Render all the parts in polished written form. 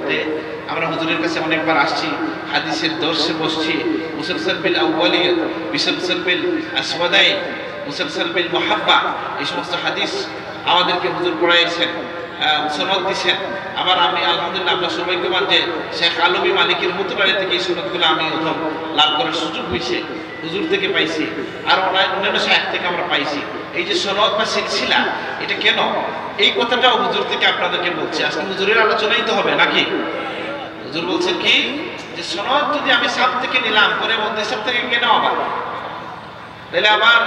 বলতে আমরা হুজুরের কাছে অনেকবার আসছি, হাদিসের দর্শে বসছি, মুসলসল বিল আউয়ালিয়াত, মুসলসল বিল আসওয়াদাই, মুসলসল বিল মুহাব্বা, এই সমস্ত হাদিস আমাদেরকে হুজুর পড়াইছেন, সনদ দিচ্ছেন। আবার আমি আলহামদুলিল্লাহ আমরা সৌভাগ্যবান যে শেখ আলমী মালিকের মুতবাড়ি থেকে এই সনদগুলো আমি প্রথম লাভ করার সুযোগ হয়েছে, হুজুর থেকে পাইছি, আর অন্যান্য শায়েখ থেকে আমরা পাইছি। এই যে সনদ বা সিলসিলা, এটা কেন, এই কথাটাও হুজুর থেকে আপনাদেরকে বলছি। আজকে হুজুরের আলোচনাই তো হবে নাকি? হুজুর বলছেন কি যে সনদ যদি আমি সাপ থেকে নিলাম, পরে মধ্যসাপ থেকে কেন আবার, তাহলে আবার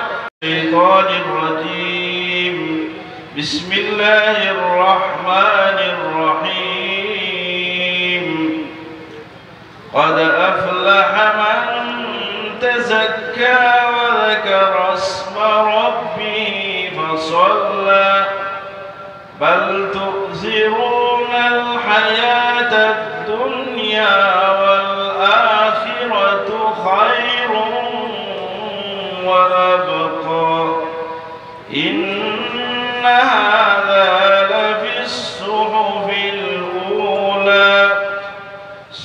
بسم الله الرحمن الرحيم قد أفلح من تزكى وذكر اسم ربه فصلى بل تؤثرون الحياة الدنيا والآخرة خير وأبقى إن هذا لفي الصحف الأولى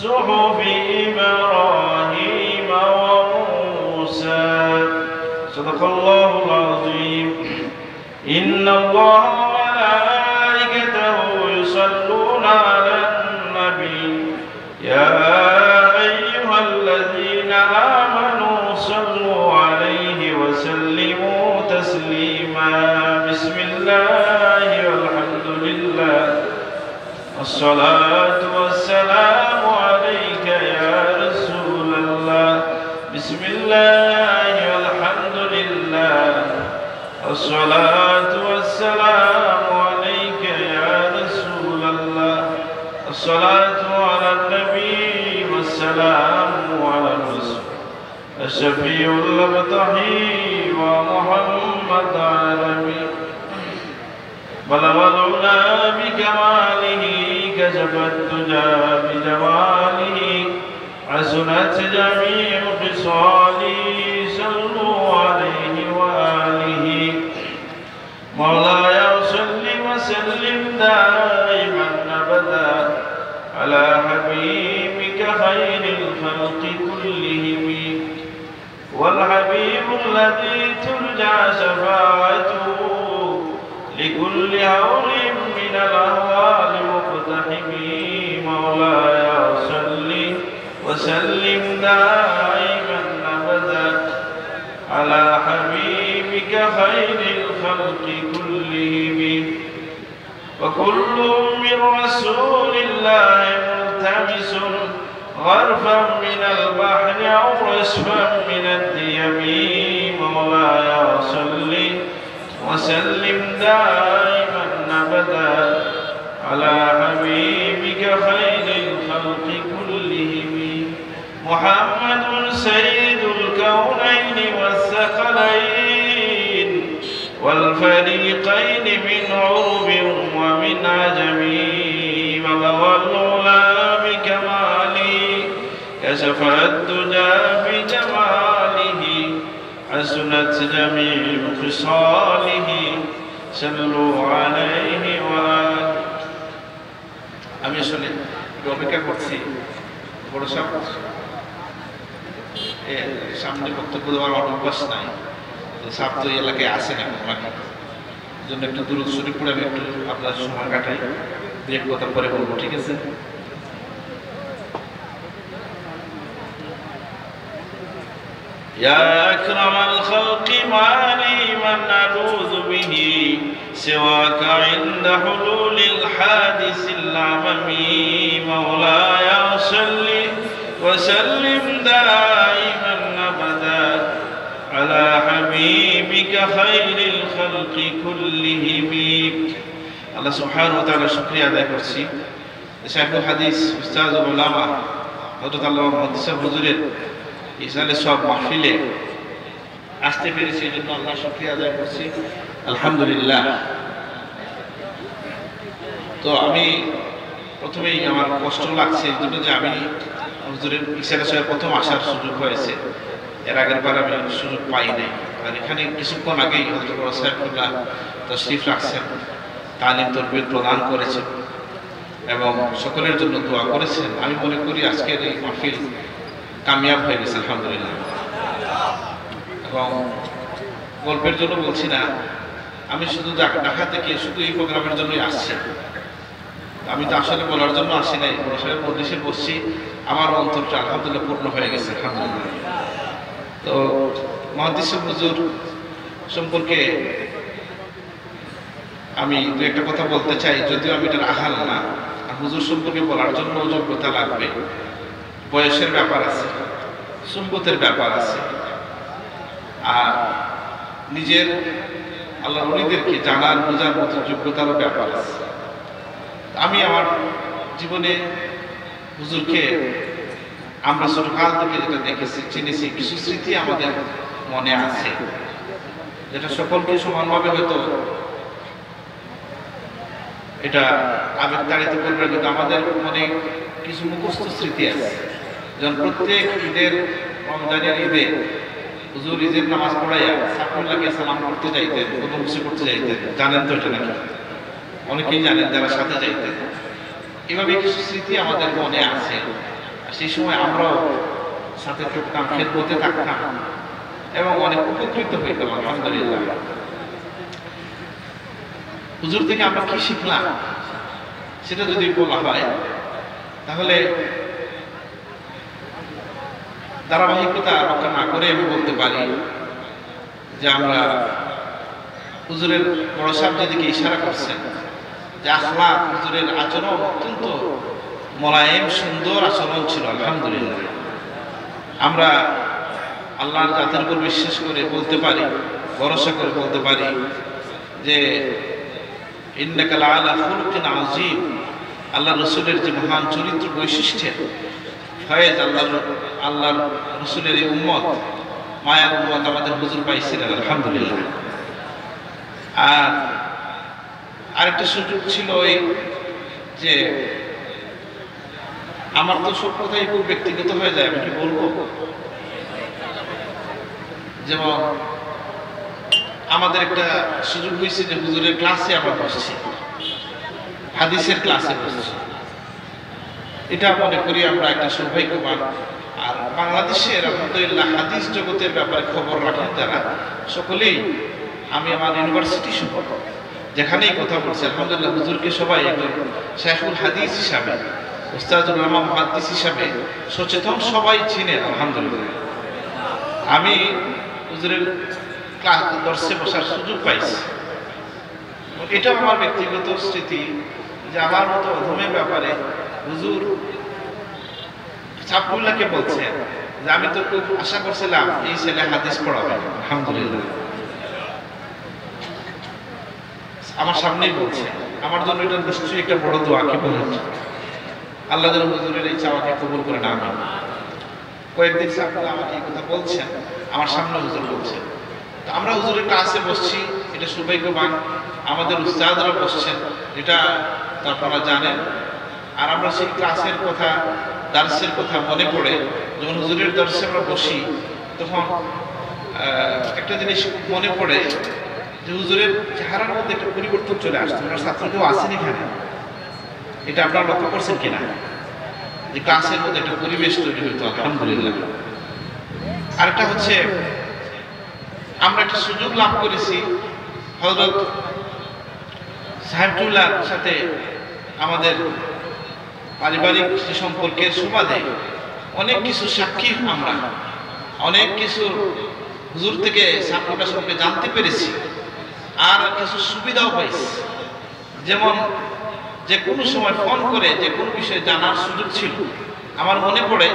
صحف إبراهيم وموسى صدق الله العظيم إن الله وملائكته يصلون على النبي يا أيها الذين آمنوا صلوا عليه وسلموا تسليما بسم الله والحمد لله والصلاة والسلام عليك يا رسول الله بسم الله والحمد لله والصلاة والسلام عليك يا رسول الله الصلاة على النبي والسلام على الرسول الشفيع المبتغي ومحمد عالمي بلغ العلا بكماله كشف الدجى بجماله حسنت جميع خصاله صلوا عليه وآله مولاي صل وسلم دائما أبدا على حبيبك خير الخلق كلهم والحبيب الذي ترجى شفاعته لكل هول من الأهوال مقتحم مولاي صل وسلم دائما أبدا على حبيبك خير الخلق كلهم وكل من رسول الله ملتمس غرفا من البحر أو رشفا من الديم مولاي صل وسلم دائما أبدا على حبيبك خير الخلق كلهم محمد سيد الكونين والثقلين والفريقين من عرب ومن عجم بلغ العلا بكماله كشف الدجى بجماله حسنت جميع خصاله صلوا عليه وآله আমি আসলে অপেক্ষা করছি বড় সামনে বক্তব্য দেওয়ার অভ্যাস নাই, সাপ তো এই এলাকায় আসে না নাকি, এই জন্য একটু দূর শরীফ পড়ে আমি একটু আপনার সময় কাটাই, দু এক কথা পরে বলবো, ঠিক আছে? يا أكرم الخلق ما لي من ألوذ به سواك عند حلول الحادث العمم مولاي صل وسلم دائما أبدا على حبيبك خير الخلق كلهم الله سبحانه وتعالى شكريا আদায় করছি। শাইখুল হাদিস উস্তাদুল উলামা হযরত আল্লামা মুহাম্মদ সাহেব হুজুরের ইসলামের সব মাহফিলে আসতে পেরেছি, এই জন্য আল্লাহ শুকরিয়া আদায় করছি, আলহামদুলিল্লাহ। তো আমি প্রথমেই আমার কষ্ট লাগছে এই জন্য যে আমি হুজুরের ইসলামের সঙ্গে প্রথম আসার সুযোগ হয়েছে, এর আগের বার আমি সুযোগ পাই নাই। আর এখানে কিছুক্ষণ আগেই হযরত সাইফুল্লাহ তাশরীফ রাখছেন, তালিম তরবিয়ত প্রদান করেছেন। এবং সকলের জন্য দোয়া করেছেন। আমি মনে করি আজকের এই মাহফিল কামিয়াব হয়ে গেছে আলহামদুলিল্লাহ। এবং গল্পের জন্য বলছি না, আমি শুধু ঢাকা থেকে শুধু এই প্রোগ্রামের জন্যই আসছি। আমি তো আসলে বলার জন্য আসি নাই, আসলে মজলিসে বসছি, আমার অন্তরটা আলহামদুলিল্লাহ পূর্ণ হয়ে গেছে আলহামদুলিল্লাহ। তো মুহাদ্দিস হুজুর সম্পর্কে আমি দু একটা কথা বলতে চাই, যদিও আমি এটার আহাল না। আর হুজুর সম্পর্কে বলার জন্য যোগ্যতা লাগবে, বয়সের ব্যাপার আছে, সুন্নতের ব্যাপার আছে, আর নিজের আল্লাহর ওলিদেরকে জানার বোঝার মতো যোগ্যতারও ব্যাপার আছে। আমি আমার জীবনে হুজুরকে আমরা ছোটকাল থেকে যেটা দেখেছি, চিনেছি, কিছু স্মৃতি আমাদের মনে আছে, যেটা সকলকে সমানভাবে হয়তো এটা আবেগতাড়িত করবে, কিন্তু আমাদের মনে কিছু মুখস্থ স্মৃতি আছে। যেমন প্রত্যেক ঈদের, রমজানের ঈদে হুজুর ঈদের নামাজ পড়াইয়া সাফুল্লাহকে সালাম করতে যাইতেন, প্রথম কিছু করতে যাইতেন। জানেন তো এটা নাকি? অনেকেই জানেন যারা সাথে যাইতেন। এভাবে কিছু স্মৃতি আমাদের মনে আছে। আর সেই সময় আমরাও সাথে থাকতাম, খেদমতে থাকতাম এবং অনেক উপকৃত হইতাম আলহামদুলিল্লাহ। হুজুর থেকে আমরা কি শিখলাম সেটা যদি বলা হয়, তাহলে ধারাবাহিকতা রক্ষা না করে আমি বলতে পারি যে আমরা হুজুরের বড় সাহেব যেদিকে ইশারা করছেন যে আখলাক, হুজুরের আচরণ অত্যন্ত মোলায়েম সুন্দর আচরণ ছিল আলহামদুলিল্লাহ। আমরা আল্লাহর জাতের উপর বিশ্বাস করে বলতে পারি, ভরসা করে বলতে পারি যে ইন্নাকা লাআলা খুলুকিন আযীম, আল্লাহ রসুলের যে মহান চরিত্র বৈশিষ্ট্য ফয়েজ, আল্লাহর রসুলের এই উম্মত, মায়ার উম্মত আমাদের হুজুর পাইছিলেন আলহামদুলিল্লাহ। আর আরেকটা সুযোগ ছিল এই যে আমার তো সব কথাই খুব ব্যক্তিগত হয়ে যায়, আমি কি বলবো, যেমন আমাদের একটা সুযোগ হয়েছে যে হুজুরের ক্লাসে আমরা বসছি, হাদিসের ক্লাসে বসছি। এটা মনে করি আমরা একটা সৌভাগ্যবান। আর বাংলাদেশের আলহামদুলিল্লাহ হাদিস জগতের ব্যাপারে খবর রাখেন যারা, সকলেই, আমি আমার ইউনিভার্সিটি সহ যেখানেই কথা বলছি আলহামদুলিল্লাহ হুজুরকে সবাই একজন শাইখুল হাদিস হিসাবে, উস্তাদুল উলামা মুহাদ্দিস হিসাবে সচেতন সবাই চিনেন আলহামদুলিল্লাহ। আমি হুজুরের ক্লাস দর্শে বসার সুযোগ পাইছি। এটা আমার ব্যক্তিগত স্মৃতি যে আমার মতো অধমের ব্যাপারে হুজুর সাফুল্লাহকে বলছেন যে আমি তো খুব আশা করছিলাম এই ছেলে হাদিস পড়াবে, আলহামদুলিল্লাহ আমার সামনেই বলছে। আমার জন্য এটা নিশ্চয়ই একটা বড় দোয়া, কি বলেন, আল্লাহ যেন হুজুরের এই চাওয়াকে কবুল করে না। আমি কয়েকদিন সাফুল্লাহ আমাকে এই কথা বলছেন, আমার সামনে হুজুর বলছেন। তো আমরা হুজুরের ক্লাসে বসছি, এটা সৌভাগ্যবান। আমাদের উস্তাদরা বসছেন, এটা তো আপনারা জানেন। আর আমরা সেই ক্লাসের কথা, দার্সের কথা মনে পড়ে, যখন হুজুরের দর্শে আমরা বসি, তখন একটা জিনিস মনে পড়ে যে হুজুরের চেহারার মধ্যে একটা পরিবর্তন চলে আসছে। আমরা ছাত্র কেউ আসেন এখানে, এটা আপনারা লক্ষ্য করছেন কিনা, যে ক্লাসের মধ্যে একটা পরিবেশ তৈরি হইতো আলহামদুলিল্লাহ। আরেকটা হচ্ছে আমরা একটা সুযোগ লাভ করেছি হযরত সাহেবুল্লাহর সাথে আমাদের পারিবারিক সম্পর্কের সুবাদে অনেক কিছু সাক্ষী, আমরা অনেক কিছু হুজুর থেকে সাক্ষীটা সম্পর্কে জানতে পেরেছি, আর কিছু সুবিধাও পাইছি। যেমন যে কোনো সময় ফোন করে যে কোনো বিষয়ে জানার সুযোগ ছিল। আমার মনে পড়ে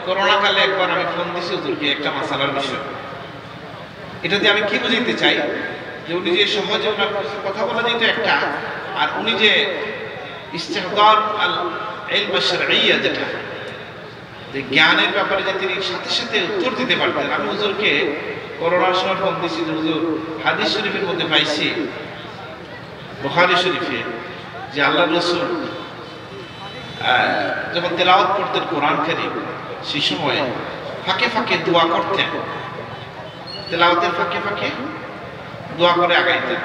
করোনাকালে একবার আমি ফোন দিছি হুজুরকে একটা মাসালার বিষয়। এটা দিয়ে আমি কি বুঝাইতে চাই, যে উনি যে সহজে ওনার কথা বলা যেত একটা, আর উনি যে ইস্তেহদার আল ইলম আশ-শারঈয়্যা, যেটা যে জ্ঞানের ব্যাপারে যে তিনি সাথে সাথে উত্তর দিতে পারতেন। আমি হুজুরকে করোনার সময় ফোন দিয়েছি যে হুজুর হাদিস শরীফের মধ্যে পাইছি, বুখারী শরীফে, যে আল্লাহ রাসূল যখন তেলাওয়াত করতেন কোরআন কারীম, সেই সময় ফাঁকে ফাঁকে দোয়া করতেন, তেলাওয়াতের ফাঁকে ফাঁকে দোয়া করে আগাইতেন।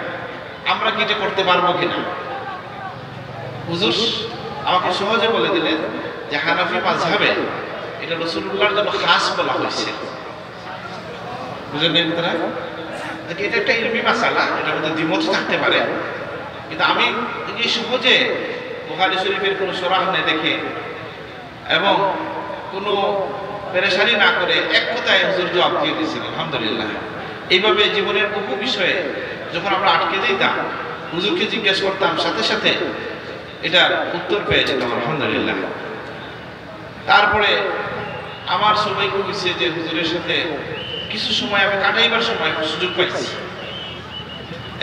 আমরা কি এটা করতে পারবো কিনা? হুজুর আমাকে সহজে বলে দিলেন যে হানাফি মাযহাবে এটা রাসূলুল্লাহর জন্য খাস বলা হয়েছে। বুঝলেন আপনারা? এটা একটা ইলমি মাসালা, এটার মধ্যে দ্বিমত থাকতে পারে, কিন্তু আমি এই সহজে বুখারী শরীফের কোনো শরাহ না দেখে এবং কোনো পেরেশানি না করে এক কথায় হুজুর জবাব দিয়ে দিয়েছিলেন। আলহামদুলিল্লাহ। এইভাবে জীবনের বহু বিষয়ে যখন আমরা আটকে যেতাম, হুজুরকে জিজ্ঞেস করতাম, সাথে সাথে এটার উত্তর পেয়ে যেতাম। আলহামদুলিল্লাহ। তারপরে আমার সৌভাগ্য হয়েছে যে হুজুরের সাথে কিছু সময় আমি কাটাইবার সময় সুযোগ পাইছি।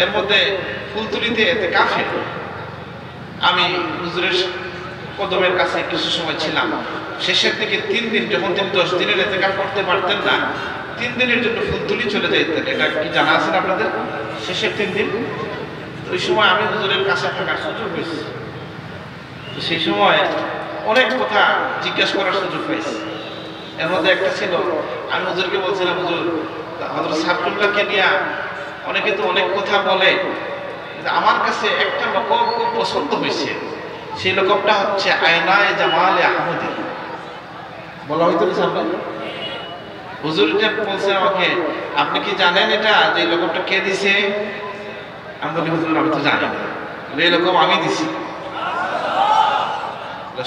এর মধ্যে ফুলতুলিতে এতেকাফে আমি হুজুরের কদমের কাছে কিছু সময় ছিলাম। শেষের দিকে 3 দিন, যখন তিনি 10 দিনের এতেকাফ করতে পারতেন না, 3 দিনের জন্য ফুলতুলি চলে যেতেন। এটা কি জানা আছেন আপনাদের? শেষের 3 দিন ওই সময় আমি হুজুরের কাছে থাকার সুযোগ হয়েছে। তো সেই সময় অনেক কথা জিজ্ঞাসা করার সুযোগ পাইছি। এর মধ্যে একটা ছিল, আমি হুজুরকে বলছিলাম, হুজুর হযরত সাফরুল্লাহকে নিয়ে অনেকে তো অনেক কথা বলে, কিন্তু আমার কাছে একটা লকব খুব পছন্দ হয়েছে। সেই লকবটা হচ্ছে আয়নায়ে জামালে আহমদী। বলা হইতো না সামনে? হুজুর যে বলছেন আমাকে, আপনি কি জানেন এটা যে লকবটা কে দিছে? আমি বলি, হুজুর আমি তো জানি না, এই লকব আমি দিছি।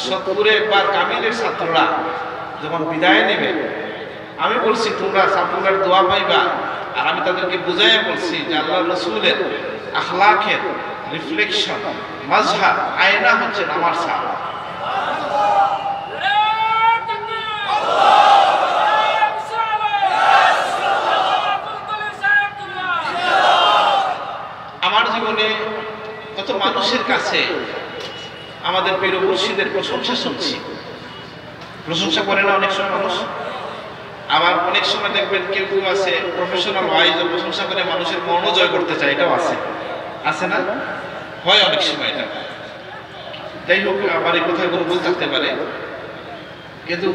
সতপুরে একবার কামিলের ছাত্ররা যখন বিদায় নেবে, আমি বলছি তোমরা সাফুল্লাহর দোয়া পাইবা, আর আমি তাদেরকে বুঝাইয়া বলছি যে আল্লাহর রাসূলের আখলাকের রিফ্লেকশন, মাজহার আয়না হচ্ছে আমার সাহাবা। আমার জীবনে কত মানুষের কাছে আমাদের পীর মুর্শিদের প্রশংসা শুনছি। প্রশংসা করে না অনেক সময় মানুষ, আবার অনেক সময় দেখবেন কেউ কেউ আছে প্রফেশনাল ওয়াইজ প্রশংসা করে মানুষের মন জয় করতে চায়, এটাও আছে, আছে না? হয় অনেক সময় এটা। যাই হোক, আবার এই কথাগুলো ভুল থাকতে পারে, কিন্তু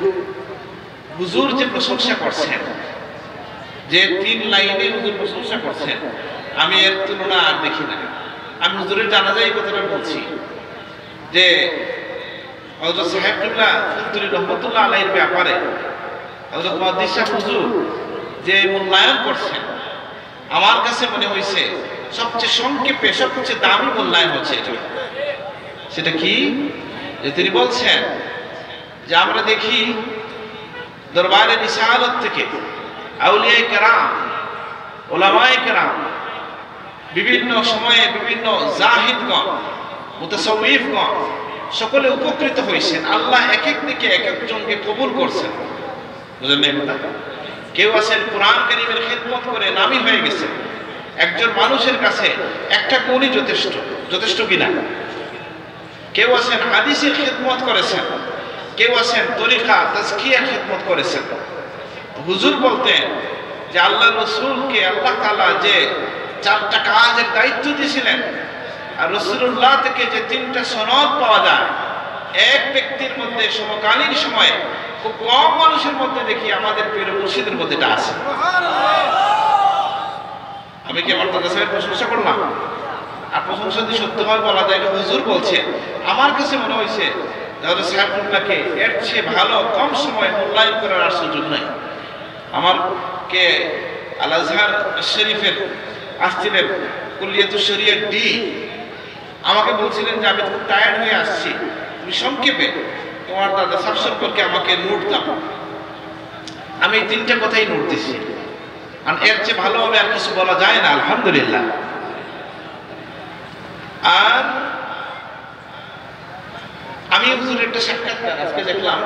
হুজুর যে প্রশংসা করছেন, যে 3 লাইনে হুজুর প্রশংসা করছেন, আমি এর তুলনা আর দেখি না। আমি হুজুরের জানাজায় এই কথাটা বলছি যে হযরত সাহেবুল্লাহ ফুলতুলি রহমাতুল্লাহ আলাইহির ব্যাপারে হযরত মুহাদ্দিস সাহেব হুজুর যে মূল্যায়ন করছেন, আমার কাছে মনে হয়েছে সবচেয়ে সংক্ষেপে সবচেয়ে দামি মূল্যায়ন হচ্ছে এটা। সেটা কি? যে তিনি বলছেন যে আমরা দেখি দরবারে রিসালাত থেকে আউলিয়ায়ে কেরাম, উলামায়ে কেরাম বিভিন্ন সময়ে বিভিন্ন জাহিদগণ, মুতাসাউফিগণ সকলে উপকৃত হয়েছেন। আল্লাহ এক এক দিকে এক একজনকে কবুল করছেন। বুঝলেন না? কেউ আছেন কোরআন কারীমের খিদমত করে নামী হয়ে গেছেন। একজন মানুষের কাছে একটা গুণই যথেষ্ট, যথেষ্ট কিনা? কেউ আছেন হাদিসের খিদমত করেছেন, কেউ আছেন তরিকা তাজকিয়ার খিদমত করেছেন। হুজুর বলতেন যে আল্লাহ রাসূলকে আল্লাহ তাআলা যে 4টা কাজের দায়িত্ব দিয়েছিলেন, আর রাসূলুল্লাহ থেকে যে 3টা সনদ পাওয়া যায়, এক ব্যক্তির মধ্যে সমকালীন সময়ে খুব কম মানুষের মধ্যে দেখি আমাদের পীর মুর্শিদের মধ্যে এটা আছে। আমি কি আমার দাদা সাহেবের প্রশংসা করলাম? আর প্রশংসা যদি সত্যভাবে বলা যায়, হুজুর বলছে, আমার কাছে মনে হয়েছে দাদা সাহেবুল্লাহকে এর চেয়ে ভালো কম সময় মূল্যায়ন করার আর সুযোগ নাই। আমারকে আল আজহার শরীফের আসছিলেন কুল্লিয়াতুশ শরিয়া ডি, আমাকে বলছিলেন যে আমি খুব টায়ার্ড হয়ে আসছি, তুমি সংক্ষেপে তোমার দাদা সাহেব সম্পর্কে আমাকে নোট দাও। আমি এই 3টা কথাই নোট দিছি, আর এর চেয়ে ভালোভাবে আর কিছু বলা যায় না। আলহামদুলিল্লাহ। আর আমি হুজুরের একটা সাক্ষাৎকার আজকে দেখলাম,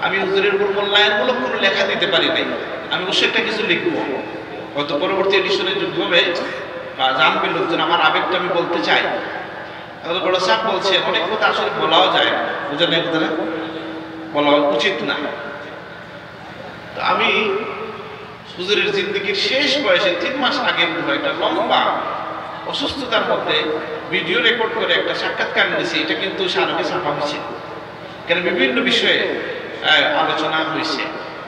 আমি হুজুরের উপর মূল্যায়নমূলক কোনো লেখা দিতে পারি নাই, আমি অবশ্যই একটা কিছু লিখবো, হয়তো পরবর্তী এডিশনে যুক্ত হবে বা জানবে লোকজন। আমার আবেগটা আমি বলতে চাই। তাহলে বড় সাহেব বলছে অনেক কথা আসলে বলাও যায় না, বুঝলেন এই কথাটা? বলা উচিত না। তো আমি হুজুরের জিন্দগির শেষ বয়সে 3 মাস আগে একটা লম্বা অসুস্থতার মধ্যে ভিডিও রেকর্ড করে একটা সাক্ষাৎকার নিয়েছি। এটা কিন্তু সারকে ছাপা হয়েছে, কেন বিভিন্ন বিষয়ে আলোচনা হয়েছে।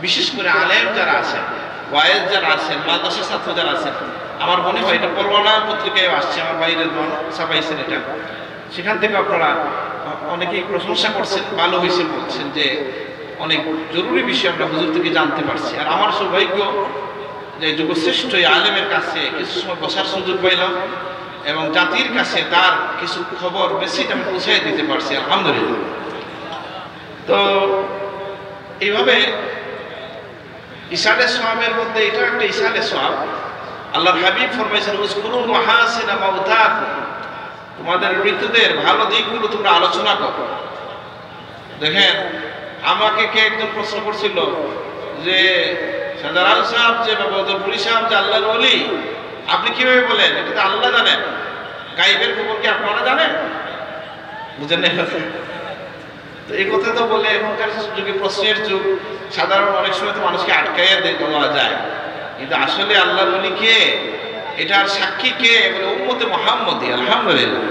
বিশেষ করে আলেম যারা আছেন, ওয়াইজ যারা আছেন, মাদ্রাসা ছাত্র যারা আছেন, আমার মনে হয় এটা পরওয়ানা পত্রিকায় আসছে, আমার বাইরের ছাপাইছেন এটা, সেখান থেকে আপনারা অনেকেই প্রশংসা করছেন, ভালো হয়েছে বলছেন যে অনেক জরুরি বিষয় আমরা হুজুর থেকে জানতে পারছি। আর আমার সৌভাগ্য যে যুগশ্রেষ্ঠ আলেমের কাছে কিছু সময় বসার সুযোগ পাইলাম এবং জাতির কাছে তার কিছু খবর মেসেজ আমি পৌঁছাই দিতে পারছি, আলহামদুলিল্লাহ। তো এইভাবে ইসালে সোয়াবের মধ্যে এটা একটা ইসালে সোয়াব। আল্লাহর হাবিব ফরমাইছেন, উযকুরু মাহাসিনা মাউতাকুম, তোমাদের মৃতদের ভালো দিকগুলো তোমরা আলোচনা করো। দেখেন, আমাকে কে একজন প্রশ্ন করছিল যে শাহজালাল সাহেব যে বদরপুরি সাহেব যে আল্লাহর ওলি, আপনি কিভাবে বলেন? এটা তো আল্লাহ জানেন, গায়েবের খবর কি আপনারা জানেন? বুঝেন না? তো এই কথা তো বলে এখনকার যুগে প্রশ্নের যুগ, সাধারণ অনেক সময় তো মানুষকে আটকাইয়া দেওয়া যায়, কিন্তু আসলে আল্লাহর ওলি কে, এটার সাক্ষী কে বলে উম্মতে মুহাম্মদী। আলহামদুলিল্লাহ।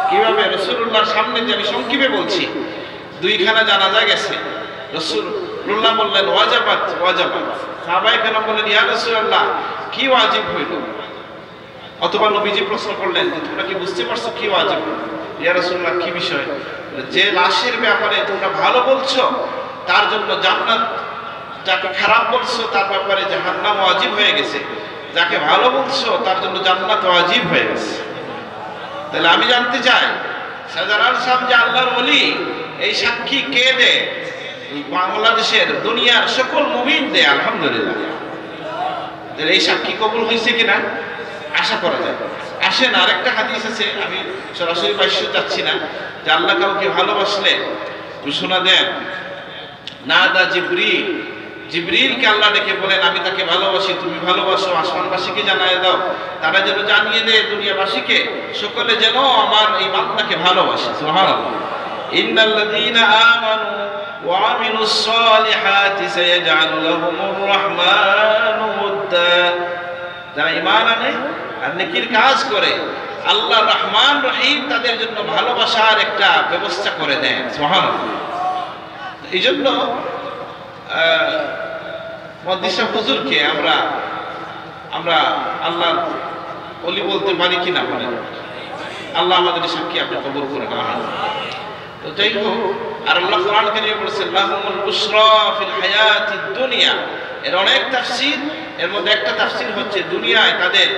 কিভাবে? রাসূলুল্লাহর সামনে যে আমি সংক্ষেপে বলছি, দুইখানা জানাজা গেছে, রাসূলুল্লাহ বললেন ওয়াজাবাত ওয়াজাবাত, সাহাবায়ে কেরাম বললেন ইয়া রাসূলুল্লাহ কি ওয়াজিব হইল? অথবা নবীজি প্রশ্ন করলেন যে তোমরা কি বুঝতে পারছো কি ওয়াজিব? ইয়া রাসূলুল্লাহ কি বিষয়? যে লাশের ব্যাপারে তোমরা ভালো বলছো তার জন্য জান্নাত, যাকে খারাপ বলছো তার ব্যাপারে জাহান্নাম ওয়াজিব হয়ে গেছে, যাকে ভালো বলছো তার জন্য জান্নাত ওয়াজিব হয়ে গেছে। তাহলে আমি জানতে চাই শাহজালাল সাহেব যে আল্লাহর ওলি, এই সাক্ষী কে দেয়? বাংলাদেশের দুনিয়ার সকল মুমিন দেয়, আলহামদুলিল্লাহ। তাহলে এই সাক্ষী কবুল হয়েছে কিনা আশা করা যায়। আসেন, আরেকটা হাদিস আছে, আমি সরাসরি ভাষ্য যাচ্ছি না, যে আল্লাহ কাউকে ভালোবাসলে ঘোষণা দেন, নাদা জিবরিল, জিবরিলকে আল্লাহ ডেকে বলেন আমি তাকে ভালোবাসি, তুমি ভালোবাসো, আসমানবাসীকে জানিয়ে দাও, তারা যেন জানিয়ে দেয় দুনিয়াবাসীকে, সকলে যেন আমার এই বান্দাকে ভালোবাসে। সুবহানাল্লাহ। ইন্নাল্লাযীনা আমানু ওয়া আমিলুস সালিহাতি সায়াজআলু লাহুমুর রাহমানু উদ্দা, যারা ঈমান আনে আর নেকির কাজ করে আল্লাহ রহমান রহিম তাদের জন্য ভালোবাসার একটা ব্যবস্থা করে দেন। সুবহানাল্লাহ। এই জন্য মুহাদ্দিস হুজুরকে আমরা আল্লাহ ওলি বলতে পারি কিনা বলেন? আল্লাহ আমাদের সাক্ষী আপনি কবুল করেন। তো যাই হোক, আর আল্লাহ কোরআন কারীমে বলেছেন লাহুমুল বুশরা ফিল হায়াতিদ দুনিয়া, এর অনেক তাফসীর, এর মধ্যে একটা তাফসীর হচ্ছে দুনিয়ায় তাদের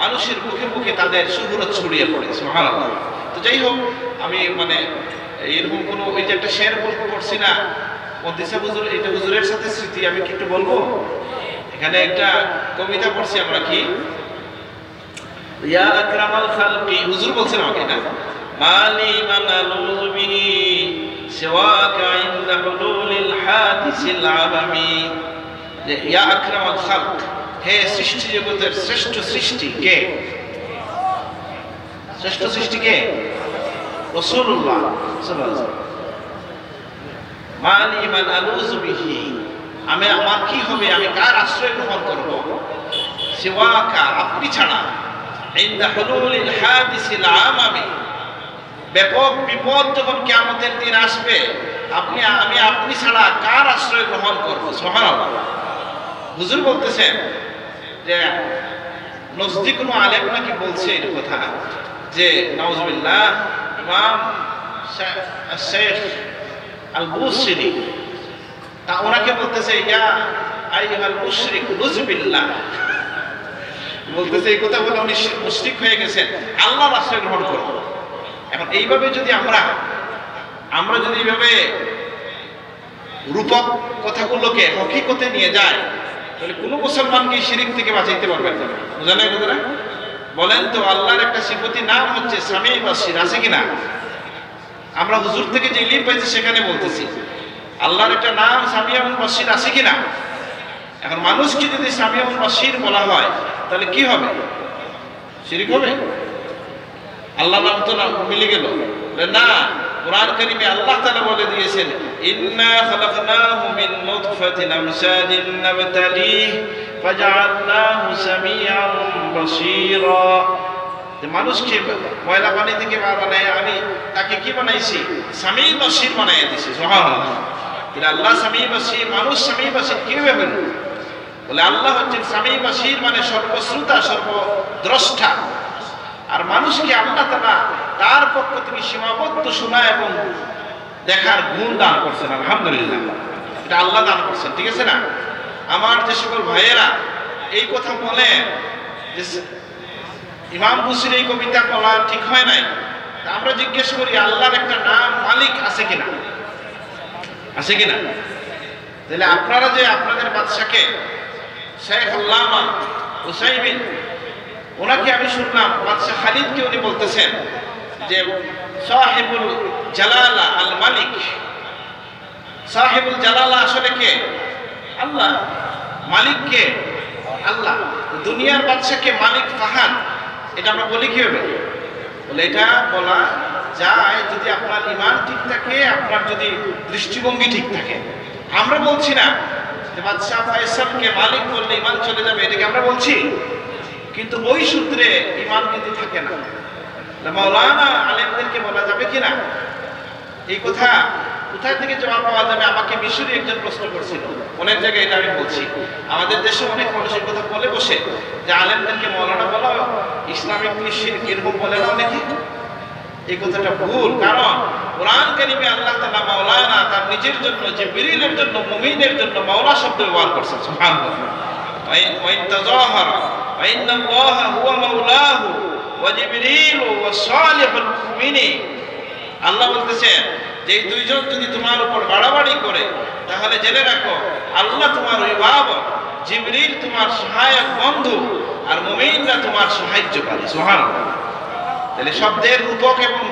মানুষের মুখে মুখে তাদের শুহরত ছড়িয়ে পড়ে। সুবহানাল্লাহ। তো যাই হোক, আমি মানে এরকম কোনো ওই যে একটা শের পড়ছি না মুহাদ্দিস হুজুর, এটা হুজুরের সাথে স্মৃতি, আমি কি একটু বলবো? এখানে একটা কবিতা পড়ছি আমরা, কি ইয়া আকরামাল খালকি, হুজুর বলছেন আমাকে না, মালি মানালুযু বিহি সিওয়াকা ইনদা হুলুলিল হাদিসিল আবামি, যে ইয়া আকরামাল খালক, হে সৃষ্টি জগতের শ্রেষ্ঠ সৃষ্টি কে? শ্রেষ্ঠ সৃষ্টি কে? রাসূলুল্লাহ সাল্লাল্লাহু আলাইহি ওয়াসাল্লাম। মালি মানালুযু বিহি, আমি আমার কি হবে, আমি কার আশ্রয় গ্রহণ করব? সিওয়াকা, আপনি ছাড়া, ইনদা হুলুলিল হাদিসিল আবামি, ব্যাপক বিপদ যখন কিয়ামতের দিন আসবে, আমি আপনি ছাড়া কার আশ্রয় গ্রহণ করব? সুবহানাল্লাহ। হুজুর বলতেছেন যে নজদি কোনো আলেম নাকি বলছে এই কথা, যে নাউজুবিল্লাহ, ইমাম শেখ আল বুসরি, তা ওনাকে বলতেছে ইয়া আইয়ুহাল মুশরিক নুজবিল্লাহ, বলতেছে এই কথা বলে উনি মুশরিক হয়ে গেছেন, আল্লাহর আশ্রয় গ্রহণ করব। এখন এইভাবে যদি আমরা যদি এইভাবে রূপক কথাগুলোকে হকিকতে নিয়ে যাই, তাহলে কোনো মুসলমানকে শিরিক থেকে বাঁচাইতে পারবেন না। বুঝা নাই কথাটা? বলেন তো, আল্লাহর একটা সিফতি নাম হচ্ছে সামিউ বাসির, আছে কিনা? আমরা হুজুর থেকে যে ইলম পাইছি সেখানে বলতেছি, আল্লাহর একটা নাম সামিউ বাসির আছে কিনা? এখন মানুষকে যদি সামিউ বাসির বলা হয় তাহলে কি হবে? শিরিক হবে? আল্লাহ নাম তো না মিলে গেল না। কুরআন কারীমে আল্লাহ তাআলা বলে দিয়েছেন, ইন্না খালাকনাহু মিন নুতফাতিন আমশাজিন নাবতালিহি ফাজআলনাহু সামিআন বাসীরা, যে মানুষকে ময়লা পানি থেকে বানায় আমি তাকে কি বানাইছি? সামি বাসীর বানাইয়া দিয়েছি। সুবহানাল্লাহ। তাহলে আল্লাহ সামি বাসীর, মানুষ সামি বাসীর কিভাবে হলো? বলে আল্লাহ হচ্ছেন সামি বাসীর, মানে সর্বশ্রোতা, সর্বদ্রষ্টা। আর মানুষকে আল্লাহ তাআলা তার পক্ষ থেকে সীমাবদ্ধ শোনা এবং দেখার গুণ দান করছেন। আলহামদুলিল্লাহ, এটা আল্লাহ দান করছেন, ঠিক আছে না? আমার যে সকল ভাইয়েরা এই কথা বলে যে ইমাম বুসির এই কবিতা বলা ঠিক হয় নাই, আমরা জিজ্ঞেস করি আল্লাহর একটা নাম মালিক আছে কিনা? আছে কিনা? তাহলে আপনারা যে আপনাদের বাদশাকে শেখ আল্লামা হুসাইমিন, ওনাকে আমি শুনলাম বাদশা খালিদকে উনি বলতেছেন যে সাহেবুল জালালা আল মালিক। সাহেবুল জালালা আসলে কে? আল্লাহ। মালিক কে? আল্লাহ। দুনিয়ার বাদশাকে মালিক ফাহাদ, এটা আমরা বলি কিভাবে? বলে এটা বলা যায় যদি আপনার ঈমান ঠিক থাকে, আপনার যদি দৃষ্টিভঙ্গি ঠিক থাকে। আমরা বলছি না যে বাদশা ফয়সালকে মালিক বললে ঈমান চলে যাবে, এটাকে আমরা বলছি, কিন্তু ওই সূত্রে ঈমান কিন্তু থাকে না। মাওলানা আলেমদেরকে বলা যাবে কিনা এই কথা কোথায় থেকে জবাব পাওয়া যাবে? আমাকে মিশরি একজন প্রশ্ন করছিল, অনেক জায়গায় এটা আমি বলছি। আমাদের দেশে অনেক মানুষের কথা বলে বসে যে আলেমদেরকে মাওলানা বলা ইসলামিক শিরক এরকম বলে না অনেকে। এই কথাটা ভুল, কারণ কোরআন কারীমে আল্লাহ তাআলা মাওলানা তার নিজের জন্য, জিবরিলের জন্য, মুমিনের জন্য মাওলা শব্দ ব্যবহার করেছেন। সুবহানাল্লাহ। ওয়া ইন তাযাহারা ওয়া ইন্নাল্লাহা হুয়া মাওলাহু ওয়া জিবরিলু ওয়া সালিহুল মুমিনিন। আল্লাহ বলতেছেন যে এই দুইজন যদি তোমার উপর বাড়াবাড়ি করে তাহলে জেনে রাখো আল্লাহ তোমার অভিভাবক, জিবরিল তোমার সহায়ক বন্ধু, আর মুমিনরা তোমার সাহায্যকারী। সুবহানাল্লাহ। তাহলে শব্দের রূপক এবং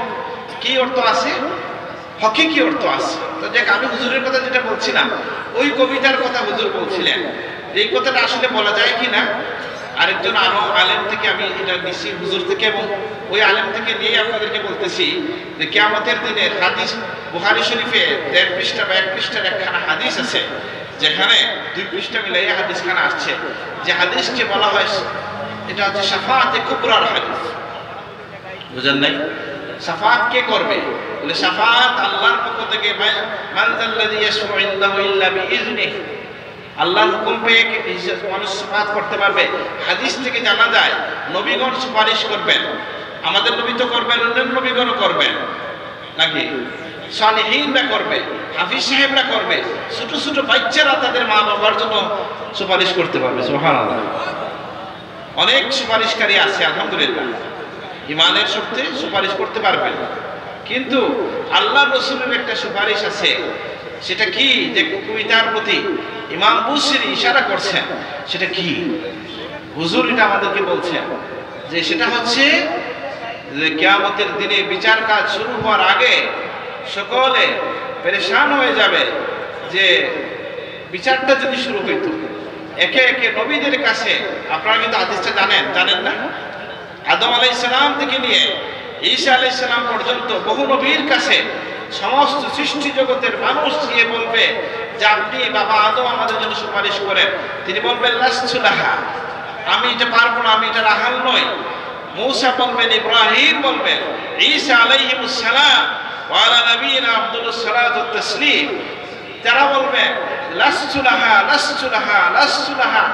কি অর্থ আছে, হকিকি অর্থ আছে। তো দেখ, আমি হুজুরের কথা যেটা বলছিলাম, ওই কবিতার কথা হুজুর বলছিলেন, এই কথাটা আসলে বলা যায় কিনা। আরেকজন আরো আলেম থেকে আমি এটা নিছি হুজুর থেকে, এবং ওই আলেম থেকে নিয়ে আপনাদেরকে বলতেছি যে কিয়ামতের দিনে হাদিস বুখারী শরীফে 1.5 পৃষ্ঠা বা 1 পৃষ্ঠার একখানা হাদিস আছে, যেখানে 2 পৃষ্ঠা মিলাইয়া হাদিসখানা আসছে, যে হাদিসকে বলা হয় এটা হচ্ছে শাফাআতে কুবরার হাদিস। বুঝেন নাই? শাফাআত কে করবে? বলে শাফাআত আল্লাহর পক্ষ থেকে, মান যাল্লাযী ইয়াশফাউ ইনদাহু ইল্লা বিইজনিহি, আল্লাহর হুকুম পেয়ে মানুষ শাফাআত করতে পারবে। হাদিস থেকে জানা যায় নবীগণ সুপারিশ করবেন, আমাদের নবী তো করবেন, অন্যান্য নবীগণও করবেন, নাকি সালিহিনরা করবে, হাফিজ সাহেবরা করবে, ছোট ছোট বাচ্চারা তাদের মা বাবার জন্য সুপারিশ করতে পারবে। সুবহানাল্লাহ। অনেক সুপারিশকারী আছে আলহামদুলিল্লাহ, ইমানের শর্তে সুপারিশ করতে পারবেন। কিন্তু আল্লাহ রাসূলের একটা সুপারিশ আছে, সেটা কি? যে কবিতার প্রতি ইমাম বুসিরি ইশারা করছেন, সেটা কি? হুজুর এটা আমাদেরকে বলছেন যে সেটা হচ্ছে যে কিয়ামতের দিনে বিচার কাজ শুরু হওয়ার আগে সকলে পেরেশান হয়ে যাবে, যে বিচারটা যদি শুরু হইতো একে একে নবীদের কাছে। আপনারা কিন্তু হাদিসটা জানেন না? আদম আলাইহিস সালাম থেকে নিয়ে ঈসা আলাইহিস সালাম পর্যন্ত বহু নবীর কাছে সমস্ত সৃষ্টি জগতের মানুষ গিয়ে বলবে যে আপনি বাবা আদম আমাদের জন্য সুপারিশ করেন। তিনি বলবেন লাস্তু লাহা, আমি এটা পারবো না, আমি এটা রাহাল নই। মূসা বলবেন, ইব্রাহিম বলবেন, ঈসা আলাইহিস সালাম ওয়া আলা নবিয়িনা আফদালুস সালাতু ওয়াত তাসলিম, তারা বলবে লাস্তু লাহা, লাস্তু লাহা, লাস্তু লাহা,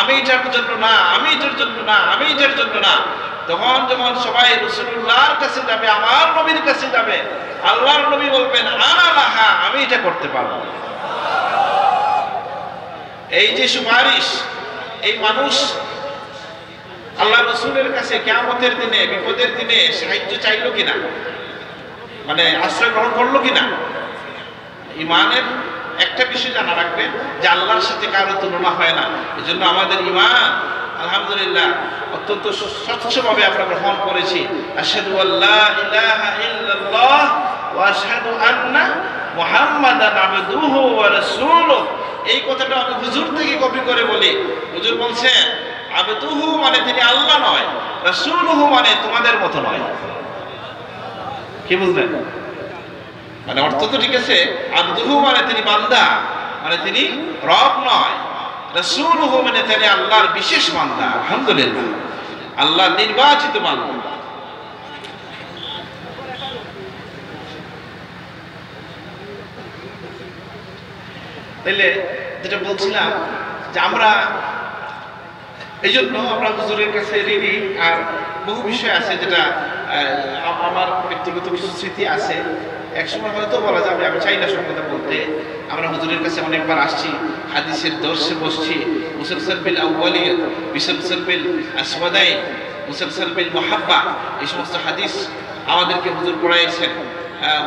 আমি এটার জন্য না, আমি এটার জন্য না, আমি এটার জন্য না। তখন যখন সবাই রাসূলুল্লাহর কাছে যাবে, আমার নবীর কাছে যাবে, আল্লাহর নবী বলবেন আনা লাহা, আমি এটা করতে পারবো। এই যে সুপারিশ, এই মানুষ আল্লাহ রাসূলের কাছে কিয়ামতের দিনে, বিপদের দিনে সাহায্য চাইলো কিনা, মানে আশ্রয় গ্রহণ করলো কিনা? ইমানের একটা বিষয় জানা রাখবেন যে আল্লাহর সাথে কারো তুলনা হয় না। এজন্য আমাদের ইমান আলহামদুলিল্লাহ অত্যন্ত স্বচ্ছভাবে আমরা গ্রহণ করেছি। আশহাদু আল্লা ইলাহা ইল্লাল্লাহ ওয়া আশহাদু আন্না মুহাম্মাদান আবদুহু ওয়া রাসূলুহু। এই কথাটা আমি হুজুর থেকে কপি করে বলি। হুজুর বলছেন আবদুহু মানে তিনি আল্লাহ নয়, রাসূলুহু মানে তোমাদের মতো নয়। কি বুঝলেন? মানে অর্থ তো ঠিক আছে, আবদুহু মানে তিনি বান্দা, মানে তিনি রব নয়। রাসূলুহু মানে তিনি আল্লাহর বিশেষ বান্দা। আলহামদুলিল্লাহ, আল্লাহর নির্বাচিত বান্দা। তাইলে যেটা বলছিলাম যে আমরা এই জন্য আমরা হুজুরের কাছে ঋণী। আর বহু বিষয় আছে যেটা আমার ব্যক্তিগত কিছু স্মৃতি আছে। একসময় হয়তো বলা যাবে, আমি চাই না সব কথা বলতে। আমরা হুজুরের কাছে অনেকবার আসছি, হাদিসের দর্শে বসছি, মুসলসল বিল আউয়ালিয়াত, বিসলসল বিল আসওয়াদাইন, মুসলসল বিল মুহাব্বা, এই সমস্ত হাদিস আমাদেরকে হুজুর পড়াইছেন,